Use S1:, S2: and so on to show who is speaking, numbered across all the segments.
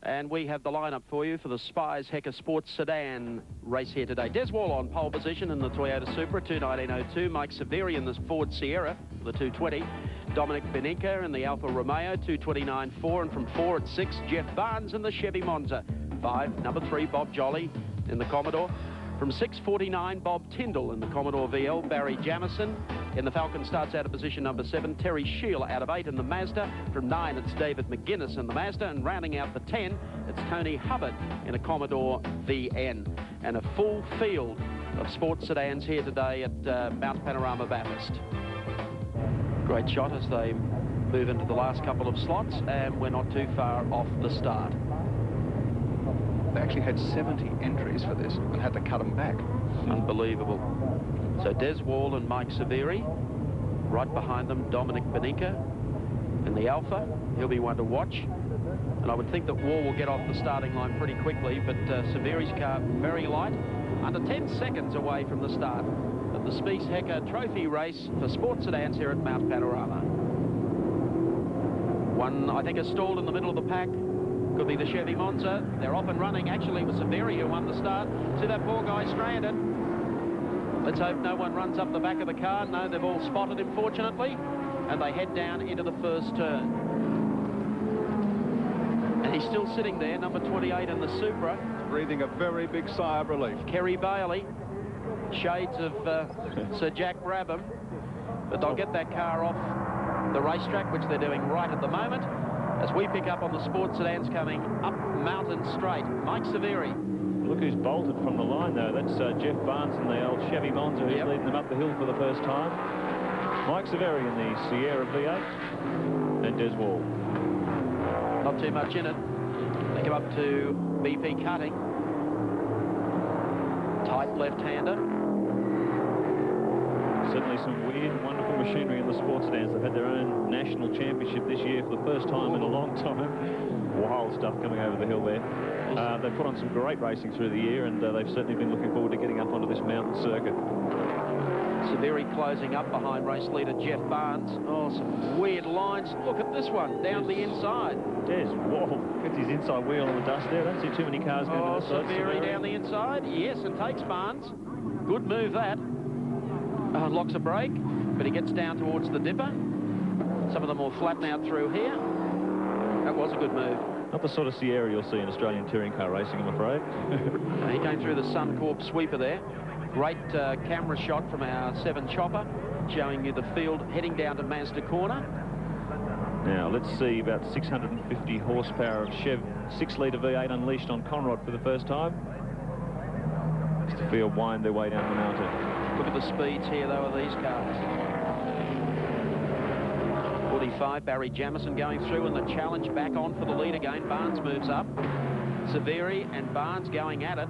S1: And we have the lineup for you for the Spies Hecker Sports Sedan race here today. Des Wall on pole position in the Toyota Supra, 21902. Mike Severi in the Ford Sierra, the 220. Dominic Beninka in the Alfa Romeo, 229.4. And from 4 at 6, Jeff Barnes in the Chevy Monza. 5, number 3, Bob Jolly in the Commodore. From 6.49, Bob Tyndall in the Commodore VL. Barry Jamison in the Falcon starts out of position number 7. Terry Shield out of 8 in the Mazda. From 9, it's David McGuinness in the Mazda. And rounding out the 10, it's Tony Hubbard in a Commodore VN. And a full field of sports sedans here today at Mount Panorama Bathurst. Great shot as they move into the last couple of slots, and we're not too far off the start.
S2: They actually had 70 entries for this and had to cut them back.
S1: Unbelievable. So Des Wall and Mike Severi. Right behind them, Dominic Beninka in the Alfa. He'll be one to watch. And I would think that Wall will get off the starting line pretty quickly, but Severi's car very light. Under 10 seconds away from the start of the Spies Hecker Trophy race for sports sedans here at Mount Panorama. One, I think, is stalled in the middle of the pack. Could be the Chevy Monza. They're off and running. Actually, it was Severi who won the start. See that poor guy stranded. Let's hope no one runs up the back of the car. No, they've all spotted him, fortunately. And they head down into the first turn. And he's still sitting there, number 28 in the Supra.
S2: Breathing a very big sigh of relief.
S1: Kerry Bailey. Shades of Sir Jack Brabham. But they'll get that car off the racetrack, which they're doing right at the moment, as we pick up on the sports sedans coming up Mountain Straight. Mike Severi.
S3: Look who's bolted from the line, though. That's Jeff Barnes in the old Chevy Monza, who's leading them up the hill for the first time. Mike Severi in the Sierra V8, and Des Wall.
S1: Not too much in it. They come up to BP Cutting. Tight left-hander.
S3: Certainly some weird, wonderful machinery in the sports sedans. They've had their own national championship this year for the first time in a long time. Wild stuff coming over the hill there. They've put on some great racing through the year, and they've certainly been looking forward to getting up onto this mountain circuit.
S1: Severi closing up behind race leader Jeff Barnes. Oh, some weird lines. Look at this one, down the inside.
S3: Des Wall gets his inside wheel on the dust there. I don't see too many cars going to the side.
S1: Severi down the inside. Yes, and takes Barnes. Good move, that. Locks a brake, but he gets down towards the dipper. Some of them will flatten out through here. That was a good move.
S3: Not the sort of Sierra you'll see in Australian touring car racing, I'm afraid.
S1: He came through the Suncorp sweeper there. Great camera shot from our 7 chopper, showing you the field heading down to Mazda Corner.
S3: Now, let's see about 650 horsepower of Chev 6-litre V8 unleashed on Conrod for the first time. Just the field wind their way down the mountain.
S1: Look at the speeds here, though, of these cars. 45, Barry Jamison going through, and the challenge back on for the lead again. Barnes moves up. Severi and Barnes going at it.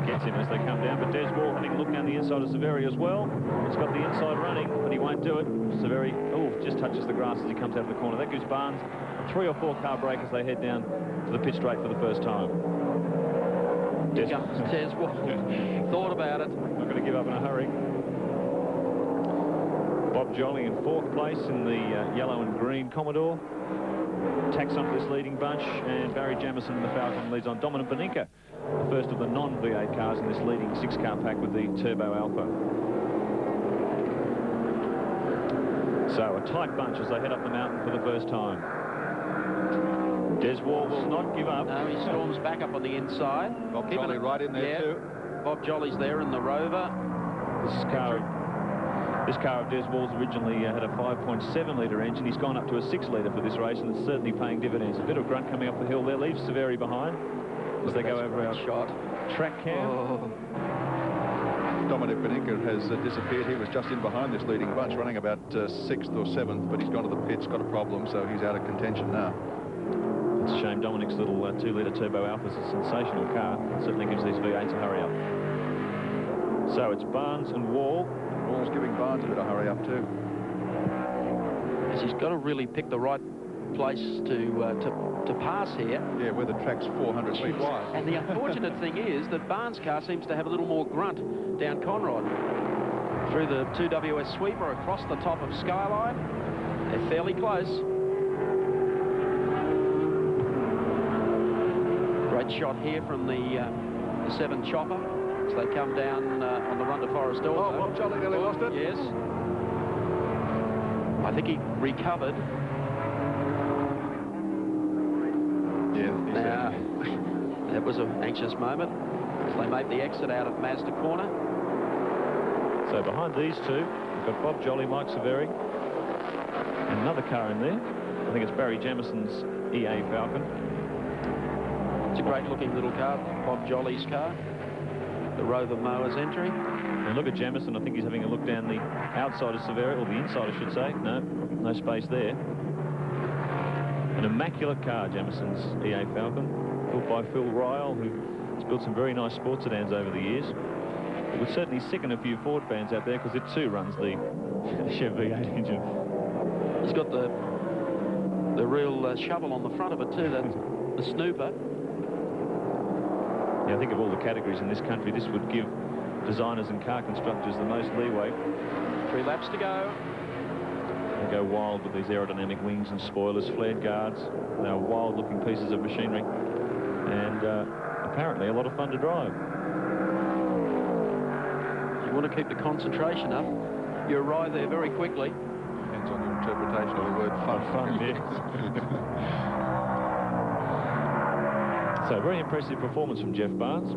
S3: Gets him as they come down, but Des Wall having a look down the inside of Severi as well. He's got the inside running, but he won't do it. Severi, just touches the grass as he comes out of the corner. That gives Barnes 3 or 4 car break as they head down to the pit straight for the first time.
S1: Des Wall. Thought about it.
S3: Not going to give up in a hurry. Bob Jolly in 4th place in the yellow and green Commodore. Tacks onto this leading bunch, and Barry Jamison in the Falcon leads on. Dominic Beninka, the first of the non-V8 cars in this leading 6-car pack with the Turbo Alpha. So a tight bunch as they head up the mountain for the first time. Des Wall will not give up.
S1: No, he storms back up on the inside.
S2: Bob Jolly right in there too.
S1: Bob Jolly's there in the Rover.
S3: This car of Des Wall's originally had a 5.7-litre engine. He's gone up to a 6-litre for this race, and it's certainly paying dividends. A bit of grunt coming up the hill there, leaves Severi behind as they go over our track cam.
S2: Dominic Beninka has disappeared. He was just in behind this leading bunch, running about 6th or 7th, but he's gone to the pits, got a problem, so he's out of contention now.
S3: It's a shame. Dominic's little 2-litre Turbo Alpha is a sensational car. It certainly gives these V8s a hurry up. So it's Barnes and Wall.
S2: Wall's giving Barnes a bit of hurry up too.
S1: Because he's got to really pick the right place to pass here.
S2: Yeah, where the track's 400 feet wide.
S1: And the unfortunate thing is that Barnes' car seems to have a little more grunt down Conrod. Through the 2WS sweeper across the top of Skyline. They're fairly close. Great shot here from the 7 chopper. As they come down on the run to Forest Hill.
S2: Oh, Bob Jolly nearly lost it.
S1: Yes. I think he recovered.
S2: Yeah.
S1: Now, that was an anxious moment as they made the exit out of Mazda corner.
S3: So behind these two, we've got Bob Jolly, Mike Severi, and another car in there. I think it's Barry Jamison's EA Falcon.
S1: It's a great-looking little car, Bob Jolly's car. The Rover Mowers entry.
S3: And look at Jamison. I think he's having a look down the outside of Severi, or the inside, I should say. No space there. An immaculate car, Jamison's EA Falcon, built by Phil Ryle, who has built some very nice sports sedans over the years. It would certainly sicken a few Ford fans out there, because it too runs the Chevy V8 engine.
S1: It's got the real shovel on the front of it too. That's the snooper.
S3: Yeah, I think of all the categories in this country, this would give designers and car constructors the most leeway.
S1: 3 laps to go.
S3: They go wild with these aerodynamic wings and spoilers, flared guards. They are wild-looking pieces of machinery, and apparently a lot of fun to drive.
S1: You want to keep the concentration up. You arrive there very quickly.
S2: Depends on your interpretation of the word fun.
S3: Yes. So, very impressive performance from Jeff Barnes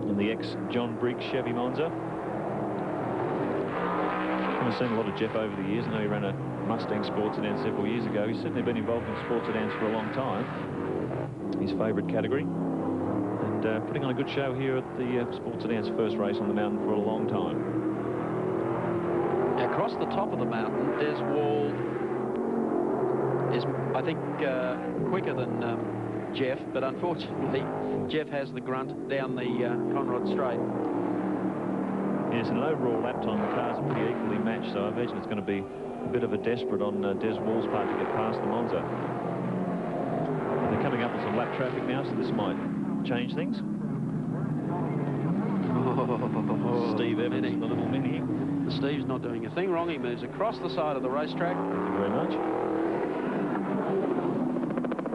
S3: in the ex-John Briggs Chevy Monza. I've seen a lot of Jeff over the years. I know he ran a Mustang sports sedan several years ago. He's certainly been involved in sports sedans for a long time. His favourite category. And putting on a good show here at the sports sedan's first race on the mountain for a long time.
S1: Across the top of the mountain, Des Wall is, I think, quicker than Jeff, but unfortunately Jeff has the grunt down the Conrod Straight.
S3: Yes, and an overall lap time, the cars are pretty equally matched, so I imagine it's going to be a bit of a desperate on Des Wall's part to get past the Monza. And they're coming up with some lap traffic now, so this might change things. Steve Evans in the little Mini.
S1: Steve's not doing a thing wrong. He moves across the side of the racetrack.
S3: Thank you very much.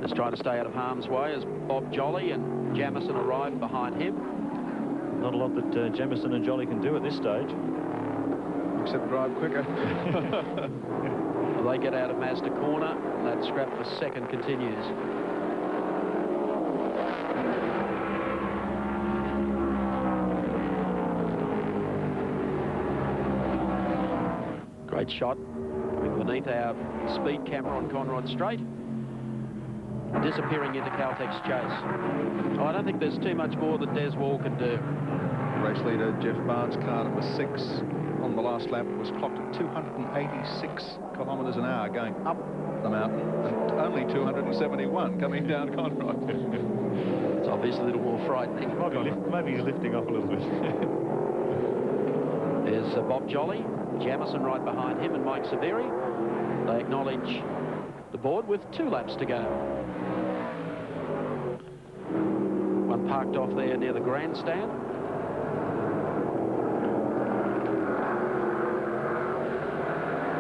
S1: Just trying to stay out of harm's way as Bob Jolly and Jamison arrive behind him.
S3: Not a lot that Jamison and Jolly can do at this stage.
S2: Except drive quicker.
S1: They get out of Mazda corner. That scrap for second continues. Great shot beneath our speed camera on Conrod Straight. Disappearing into Caltech's chase. Oh, I don't think there's too much more that Des Wall can do.
S2: Race leader Jeff Barnes, car number 6 on the last lap, was clocked at 286 kilometres an hour going up the mountain, and only 271 coming down Conrod.
S1: It's obviously a little more frightening.
S3: Maybe he's lifting off a little bit.
S1: There's Bob Jolly, Jamison right behind him, and Mike Severi. They acknowledge the board with 2 laps to go. One parked off there near the grandstand.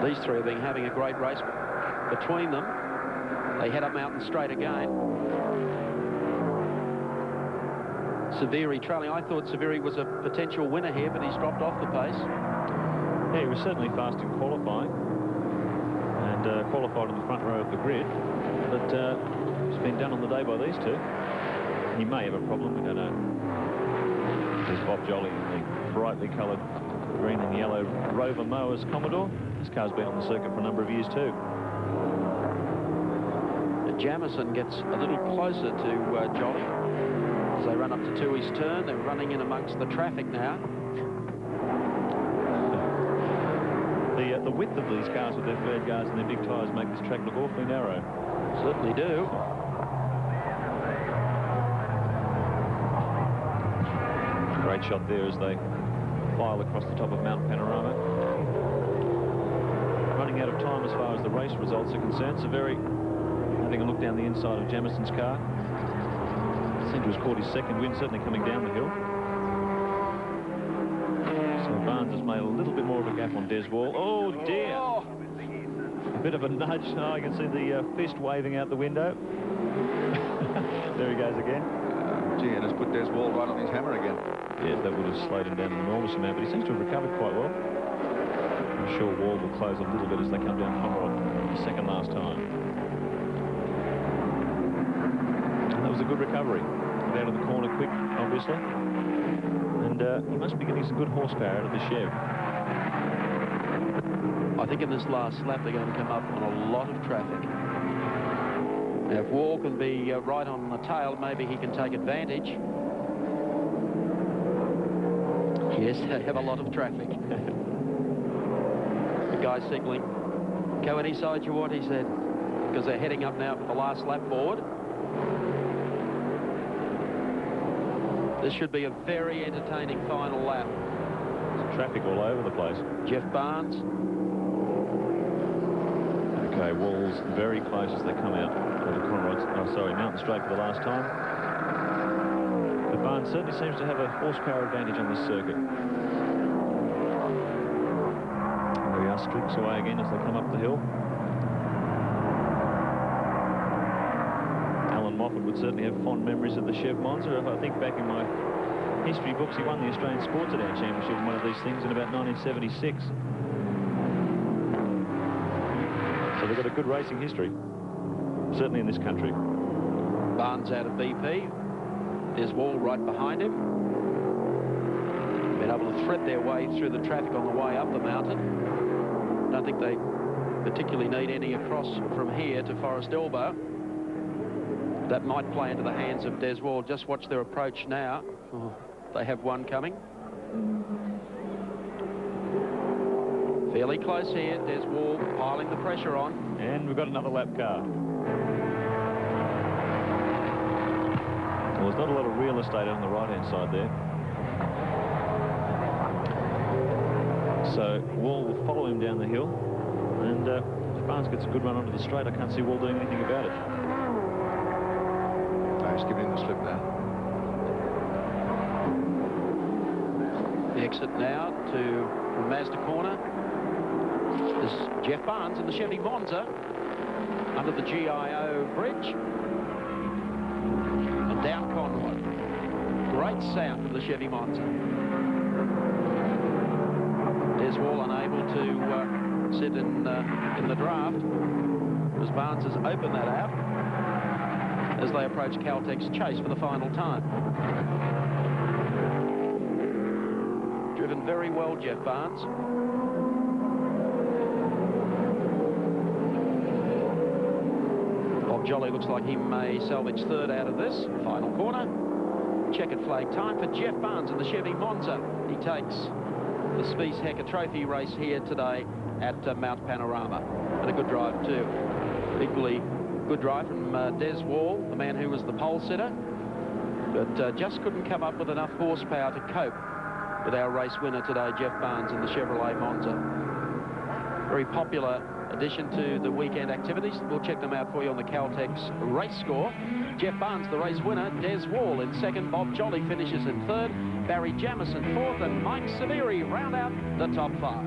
S1: These three have been having a great race between them. They head up Mountain Straight again. Severi trailing. I thought Severi was a potential winner here, but he's dropped off the pace.
S3: Yeah, he was certainly fast in qualifying, and qualified in the front row of the grid, but it's been done on the day by these two. He may have a problem, we don't know. There's Bob Jolly in the brightly coloured green and yellow Rover Mowers Commodore. This car's been on the circuit for a number of years too.
S1: Jamison gets a little closer to Jolly as they run up to Toohey's turn. They're running in amongst the traffic now.
S3: The width of these cars with their flared guards and their big tyres make this track look awfully narrow.
S1: Certainly do.
S3: Great shot there as they file across the top of Mount Panorama. Running out of time as far as the race results are concerned. Severi having a look down the inside of Jamison's car. Seemed to have caught his second win, certainly coming down the hill. So Barnes has made a little bit more of a gap on Des Wall. Oh dear! A bit of a nudge. Oh, I can see the fist waving out the window. There he goes again.
S2: Gee, and has put Des Wall right on his hammer again.
S3: Yeah, that would have slowed him down an enormous amount, but he seems to have recovered quite well. I'm sure Wall will close a little bit as they come down Conrod the second last time. That was a good recovery. Got out of the corner quick, obviously. And he must be getting some good horsepower out of the Chev.
S1: I think in this last lap they're going to come up on a lot of traffic. Now, if Wall can be right on the tail, maybe he can take advantage. Yes, they have a lot of traffic. The guy signaling, go any side you want, he said, because they're heading up now for the last lap board. This should be a very entertaining final lap.
S3: There's traffic all over the place.
S1: Jeff Barnes.
S3: Okay, Wall's very close as they come out of the Conrods. Oh, sorry, Mountain Straight for the last time. But Barnes certainly seems to have a horsepower advantage on this circuit. There we are, streaks away again as they come up the hill. Alan Moffat would certainly have fond memories of the Chev Monza. If I think back in my history books, he won the Australian Sports Sedan Championship in one of these things in about 1976. So they've got a good racing history, certainly in this country.
S1: Barnes out of BP. There's Wall right behind him. Been able to thread their way through the traffic on the way up the mountain. Don't think they particularly need any across from here to Forest Elbow. That might play into the hands of Des Wall. Just watch their approach now. Oh, they have one coming. Fairly close here. Des Wall piling the pressure on.
S3: And we've got another lap car. Well, there's not a lot of real estate on the right-hand side there. So Wall will follow him down the hill. And if Barnes gets a good run onto the straight, I can't see Wall doing anything about it.
S2: No, he's giving him the slip now.
S1: The exit now to Mazda corner. There's Jeff Barnes in the Chevy Monza under the GIO bridge and down Conrod. Great sound from the Chevy Monza. Des Wall unable to sit in the draft as Barnes has opened that out as they approach Caltech's chase for the final time. Driven very well, Jeff Barnes. Jolly looks like he may salvage third out of this. Final corner. Checkered flag time for Jeff Barnes in the Chevy Monza. He takes the Spies Hecker Trophy race here today at Mount Panorama. And a good drive too. Equally good drive from Des Wall, the man who was the pole sitter, but just couldn't come up with enough horsepower to cope with our race winner today, Jeff Barnes in the Chevrolet Monza. Very popular addition to the weekend activities. We'll check them out for you on the Caltex race score. Jeff Barnes, the race winner. Des Wall in second. Bob Jolly finishes in third. Barry Jamison fourth. And Mike Severi round out the top five.